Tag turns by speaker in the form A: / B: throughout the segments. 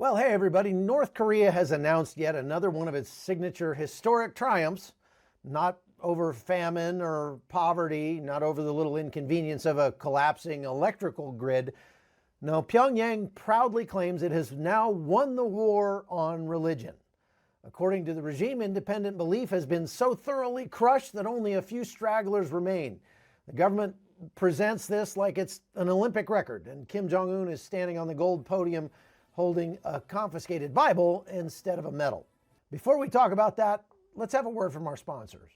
A: Well, hey everybody, North Korea has announced yet another one of its signature historic triumphs, not over famine or poverty, not over the little inconvenience of a collapsing electrical grid. No, Pyongyang proudly claims it has now won the war on religion. According to the regime, independent belief has been so thoroughly crushed that only a few stragglers remain. The government presents this like it's an Olympic record, and Kim Jong is standing on the gold podium holding a confiscated Bible instead of a medal. Before we talk about that, let's have a word from our sponsors.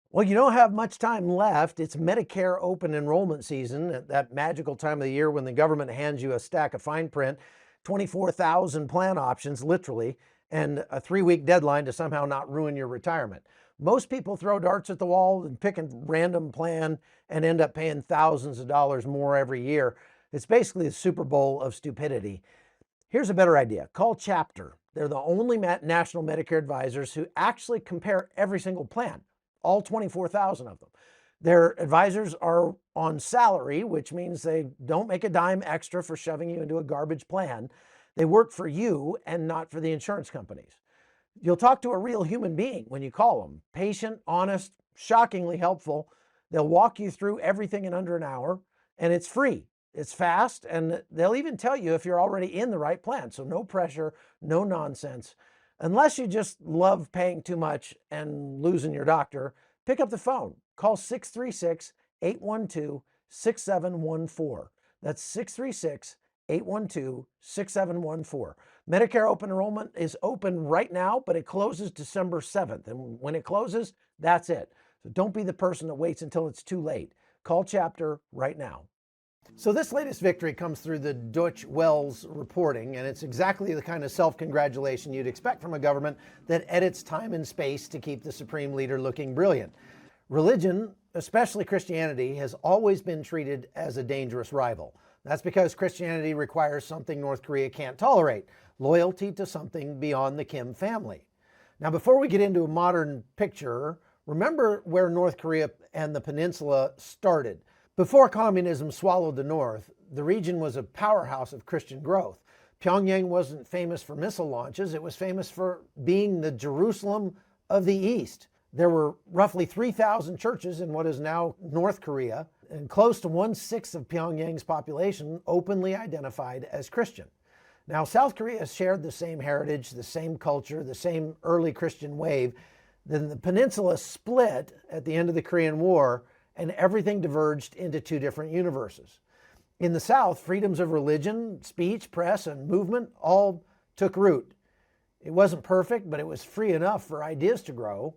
A: Well, you don't have much time left. It's Medicare open enrollment season, at that magical time of the year when the government hands you a stack of fine print, 24,000 plan options, literally, and a 3-week deadline to somehow not ruin your retirement. Most people throw darts at the wall and pick a random plan and end up paying thousands of dollars more every year. It's basically the Super Bowl of stupidity. Here's a better idea. Call Chapter. They're the only national Medicare advisors who actually compare every single plan, all 24,000 of them. Their advisors are on salary, which means they don't make a dime extra for shoving you into a garbage plan. They work for you and not for the insurance companies. You'll talk to a real human being when you call them. Patient, honest, shockingly helpful. They'll walk you through everything in under an hour, and it's free. It's fast, and they'll even tell you if you're already in the right plan. So no pressure, no nonsense. Unless you just love paying too much and losing your doctor, pick up the phone. Call 636-812-6714. That's 636-812-6714. Medicare open enrollment is open right now, but it closes December 7th. And when it closes, that's it. So don't be the person that waits until it's too late. Call Chapter right now. So this latest victory comes through the Deutsche Welle's reporting, and it's exactly the kind of self-congratulation you'd expect from a government that edits time and space to keep the supreme leader looking brilliant. Religion, especially Christianity, has always been treated as a dangerous rival. That's because Christianity requires something North Korea can't tolerate: loyalty to something beyond the Kim family. Now, before we get into a modern picture, remember where North Korea and the peninsula started. Before communism swallowed the North, the region was a powerhouse of Christian growth. Pyongyang wasn't famous for missile launches. It was famous for being the Jerusalem of the East. There were roughly 3,000 churches in what is now North Korea, and close to 1/6 of Pyongyang's population openly identified as Christian. Now, South Korea shared the same heritage, the same culture, the same early Christian wave. Then the peninsula split at the end of the Korean War, and everything diverged into two different universes. In the South, freedoms of religion, speech, press, and movement all took root. It wasn't perfect, but it was free enough for ideas to grow.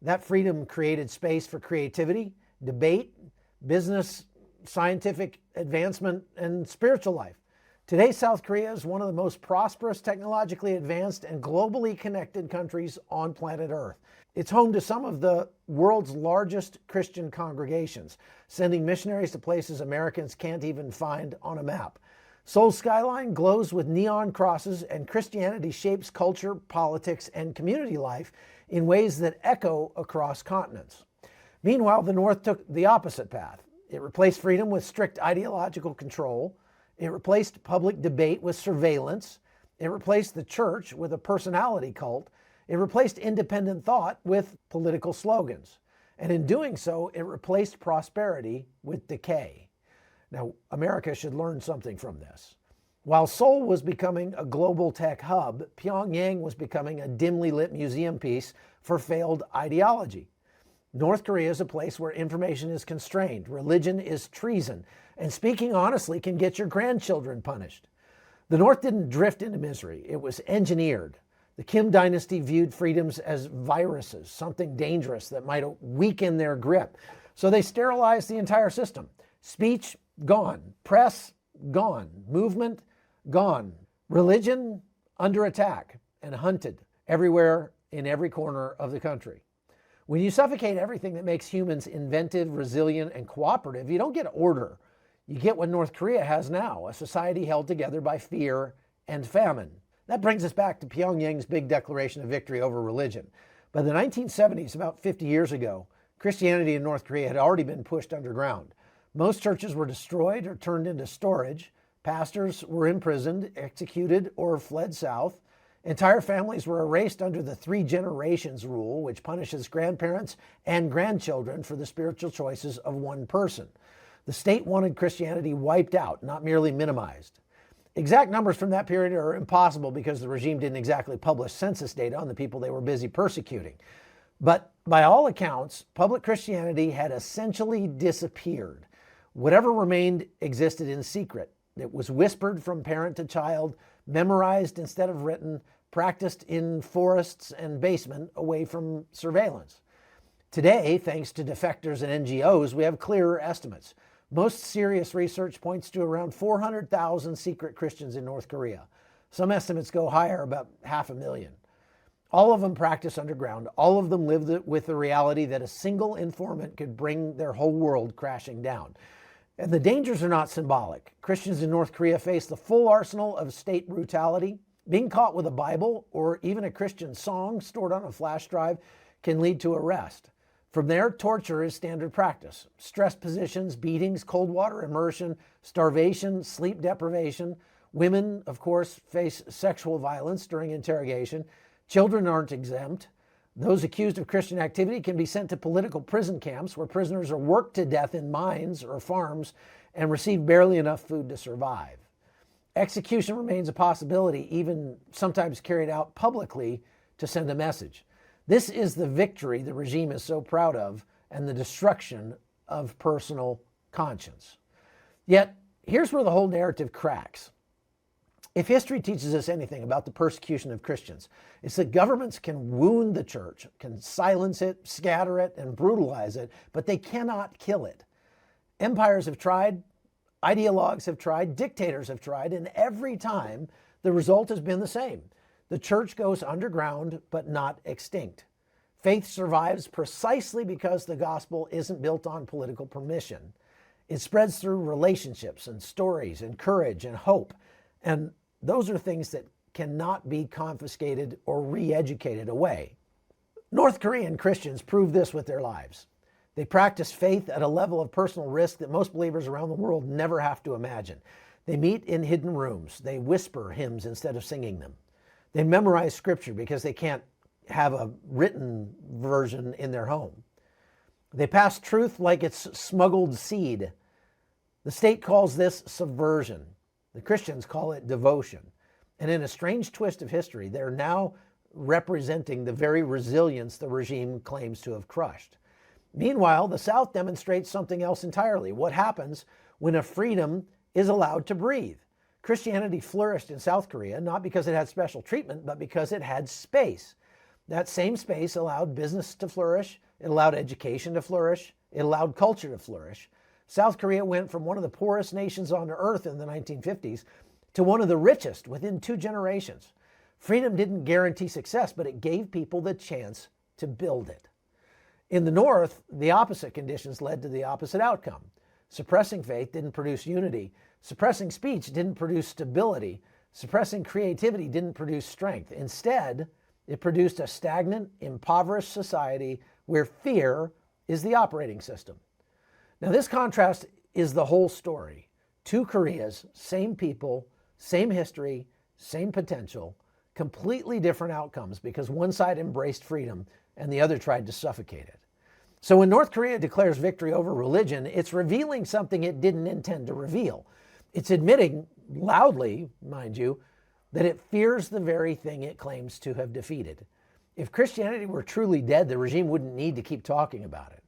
A: That freedom created space for creativity, debate, business, scientific advancement, and spiritual life. Today, South Korea is one of the most prosperous, technologically advanced, and globally connected countries on planet Earth. It's home to some of the world's largest Christian congregations, sending missionaries to places Americans can't even find on a map. Seoul's skyline glows with neon crosses, and Christianity shapes culture, politics, and community life in ways that echo across continents. Meanwhile, the North took the opposite path. It replaced freedom with strict ideological control. It replaced public debate with surveillance. It replaced the church with a personality cult. It replaced independent thought with political slogans. And in doing so, it replaced prosperity with decay. Now, America should learn something from this. While Seoul was becoming a global tech hub, Pyongyang was becoming a dimly lit museum piece for failed ideology. North Korea is a place where information is constrained, religion is treason, and speaking honestly can get your grandchildren punished. The North didn't drift into misery, it was engineered. The Kim dynasty viewed freedoms as viruses, something dangerous that might weaken their grip. So they sterilized the entire system. Speech, gone. Press, gone. Movement, gone. Religion, under attack and hunted everywhere in every corner of the country. When you suffocate everything that makes humans inventive, resilient, and cooperative, you don't get order. You get what North Korea has now, a society held together by fear and famine. That brings us back to Pyongyang's big declaration of victory over religion. By the 1970s, about 50 years ago, Christianity in North Korea had already been pushed underground. Most churches were destroyed or turned into storage. Pastors were imprisoned, executed, or fled south. Entire families were erased under the 3 generations rule, which punishes grandparents and grandchildren for the spiritual choices of one person. The state wanted Christianity wiped out, not merely minimized. Exact numbers from that period are impossible because the regime didn't exactly publish census data on the people they were busy persecuting. But by all accounts, public Christianity had essentially disappeared. Whatever remained existed in secret. It was whispered from parent to child, memorized instead of written, practiced in forests and basements away from surveillance. Today, thanks to defectors and NGOs, we have clearer estimates. Most serious research points to around 400,000 secret Christians in North Korea. Some estimates go higher, about 500,000. All of them practice underground. All of them live with the reality that a single informant could bring their whole world crashing down. And the dangers are not symbolic. Christians in North Korea face the full arsenal of state brutality. Being caught with a Bible or even a Christian song stored on a flash drive can lead to arrest. From there, torture is standard practice. Stress positions, beatings, cold water immersion, starvation, sleep deprivation. Women, of course, face sexual violence during interrogation. Children aren't exempt. Those accused of Christian activity can be sent to political prison camps where prisoners are worked to death in mines or farms and receive barely enough food to survive. Execution remains a possibility, even sometimes carried out publicly to send a message. This is the victory the regime is so proud of and the destruction of personal conscience. Yet, here's where the whole narrative cracks. If history teaches us anything about the persecution of Christians, it's that governments can wound the church, can silence it, scatter it, and brutalize it, but they cannot kill it. Empires have tried, ideologues have tried, dictators have tried, and every time the result has been the same. The church goes underground, but not extinct. Faith survives precisely because the gospel isn't built on political permission. It spreads through relationships and stories and courage and hope. And those are things that cannot be confiscated or re-educated away. North Korean Christians prove this with their lives. They practice faith at a level of personal risk that most believers around the world never have to imagine. They meet in hidden rooms. They whisper hymns instead of singing them. They memorize scripture because they can't have a written version in their home. They pass truth like it's smuggled seed. The state calls this subversion. The Christians call it devotion. And in a strange twist of history, they're now representing the very resilience the regime claims to have crushed. Meanwhile, the South demonstrates something else entirely. What happens when a freedom is allowed to breathe? Christianity flourished in South Korea, not because it had special treatment, but because it had space. That same space allowed business to flourish, it allowed education to flourish, it allowed culture to flourish. South Korea went from one of the poorest nations on earth in the 1950s to one of the richest within 2 generations. Freedom didn't guarantee success, but it gave people the chance to build it. In the North, the opposite conditions led to the opposite outcome. Suppressing faith didn't produce unity. Suppressing speech didn't produce stability. Suppressing creativity didn't produce strength. Instead, it produced a stagnant, impoverished society where fear is the operating system. Now, this contrast is the whole story. 2 Koreas, same people, same history, same potential, completely different outcomes because one side embraced freedom and the other tried to suffocate it. So when North Korea declares victory over religion, it's revealing something it didn't intend to reveal. It's admitting, loudly, mind you, that it fears the very thing it claims to have defeated. If Christianity were truly dead, the regime wouldn't need to keep talking about it.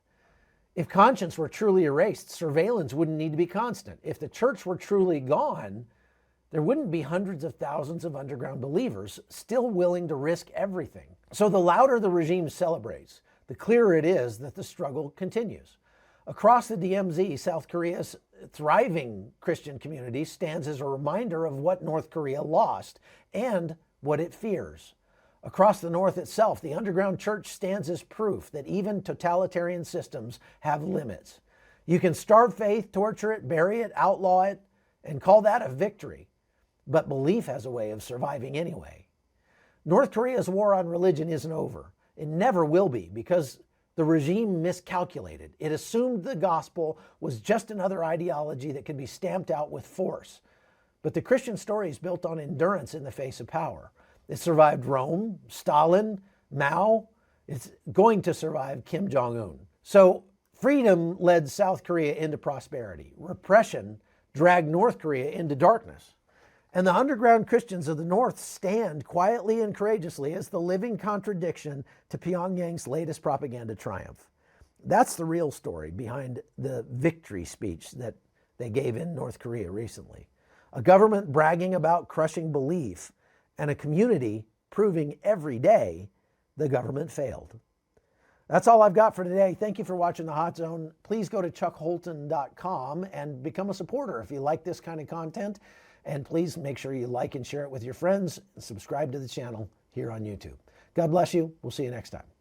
A: If conscience were truly erased, surveillance wouldn't need to be constant. If the church were truly gone, there wouldn't be hundreds of thousands of underground believers still willing to risk everything. So the louder the regime celebrates, the clearer it is that the struggle continues. Across the DMZ, South Korea's thriving Christian community stands as a reminder of what North Korea lost and what it fears. Across the North itself, the underground church stands as proof that even totalitarian systems have limits. You can starve faith, torture it, bury it, outlaw it, and call that a victory. But belief has a way of surviving anyway. North Korea's war on religion isn't over. It never will be because the regime miscalculated. It assumed the gospel was just another ideology that could be stamped out with force. But the Christian story is built on endurance in the face of power. It survived Rome, Stalin, Mao. It's going to survive Kim Jong-un. So freedom led South Korea into prosperity. Repression dragged North Korea into darkness. And the underground Christians of the North stand quietly and courageously as the living contradiction to Pyongyang's latest propaganda triumph. That's the real story behind the victory speech that they gave in North Korea recently. A government bragging about crushing belief, and a community proving every day the government failed. That's all I've got for today. Thank you for watching The Hot Zone. Please go to chuckholton.com and become a supporter if you like this kind of content. And please make sure you like and share it with your friends and subscribe to the channel here on YouTube. God bless you. We'll see you next time.